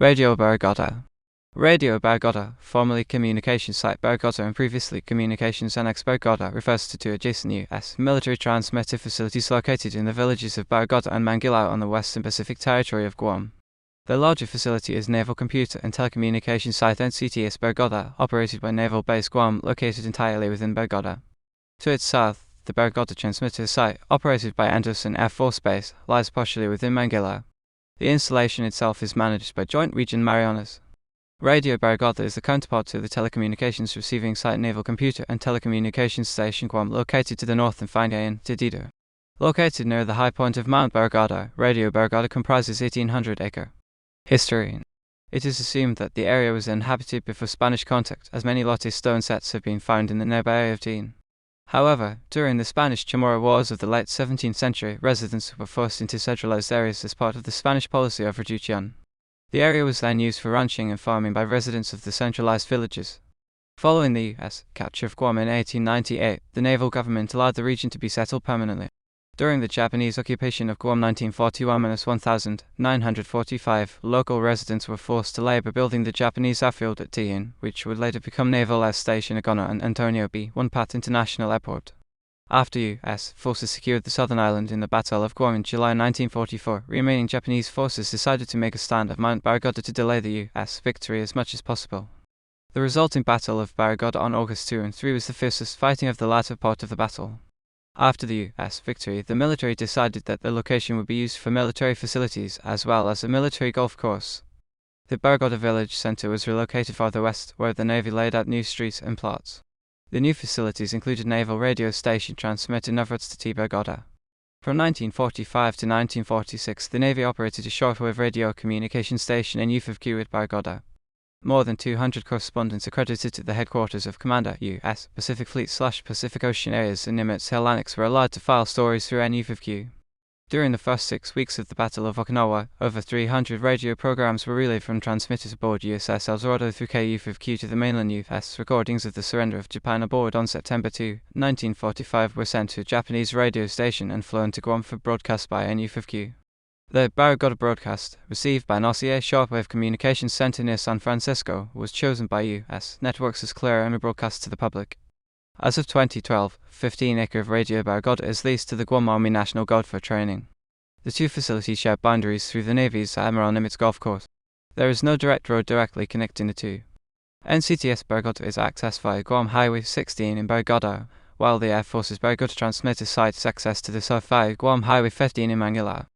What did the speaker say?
Radio Barrigada. Radio Barrigada, formerly Communications Site Barrigada and previously Communications Annex Barrigada, refers to two adjacent U.S. military transmitter facilities located in the villages of Barrigada and Mangilao on the Western Pacific Territory of Guam. The larger facility is Naval Computer and Telecommunications Site NCTS Barrigada, operated by Naval Base Guam, located entirely within Barrigada. To its south, the Barrigada Transmitter Site, operated by Andersen Air Force Base, lies partially within Mangilao. The installation itself is managed by Joint Region Marianas. Radio Barrigada is the counterpart to the Telecommunications Receiving Site Naval Computer and Telecommunications Station Guam, located to the north in Finegayan, Dededo. Located near the high point of Mount Barrigada, Radio Barrigada comprises 1,800 acre. History. It is assumed that the area was inhabited before Spanish contact, as many lotte stone sets have been found in the nearby area of Dean. However, during the Spanish-Chamorro Wars of the late 17th century, residents were forced into centralized areas as part of the Spanish policy of reduction. The area was then used for ranching and farming by residents of the centralized villages. Following the U.S. capture of Guam in 1898, the naval government allowed the region to be settled permanently. During the Japanese occupation of Guam 1941-1945, local residents were forced to labor building the Japanese airfield at Tian, which would later become Naval Air Station Agona and Antonio B. Wonpat International Airport. After U.S. forces secured the southern island in the Battle of Guam in July 1944, remaining Japanese forces decided to make a stand at Mount Barrigada to delay the U.S. victory as much as possible. The resulting Battle of Barrigada on August 2 and 3 was the fiercest fighting of the latter part of the battle. After the U.S. victory, the military decided that the location would be used for military facilities as well as a military golf course. The Barrigada village center was relocated farther west, where the Navy laid out new streets and plots. The new facilities included Naval Radio Station transmitter Navrats to Barrigada. From 1945 to 1946, the Navy operated a shortwave radio communication station in UFQ at Barrigada. More than 200 correspondents accredited to the headquarters of Commander U.S. Pacific Fleet/Pacific Ocean Areas in Nimitz Hill Annex were allowed to file stories through NUFQ. During the first 6 weeks of the Battle of Okinawa, over 300 radio programs were relayed from transmitters aboard USS El Dorado through KUFQ to the mainland. U.S. recordings of the surrender of Japan aboard on September 2, 1945 were sent to a Japanese radio station and flown to Guam for broadcast by NUFQ. The Barrigada broadcast, received by an RCA shortwave communications center near San Francisco, was chosen by U.S. networks as clear and rebroadcast to the public. As of 2012, 15 acre of Radio Barrigada is leased to the Guam Army National Guard for training. The two facilities share boundaries through the Navy's Admiral Nimitz Golf Course. There is no direct road directly connecting the two. NCTS Barrigada is accessed via Guam Highway 16 in Barrigada, while the Air Force's Barrigada Transmitter Site is accessed to the south via Guam Highway 15 in Mangilao.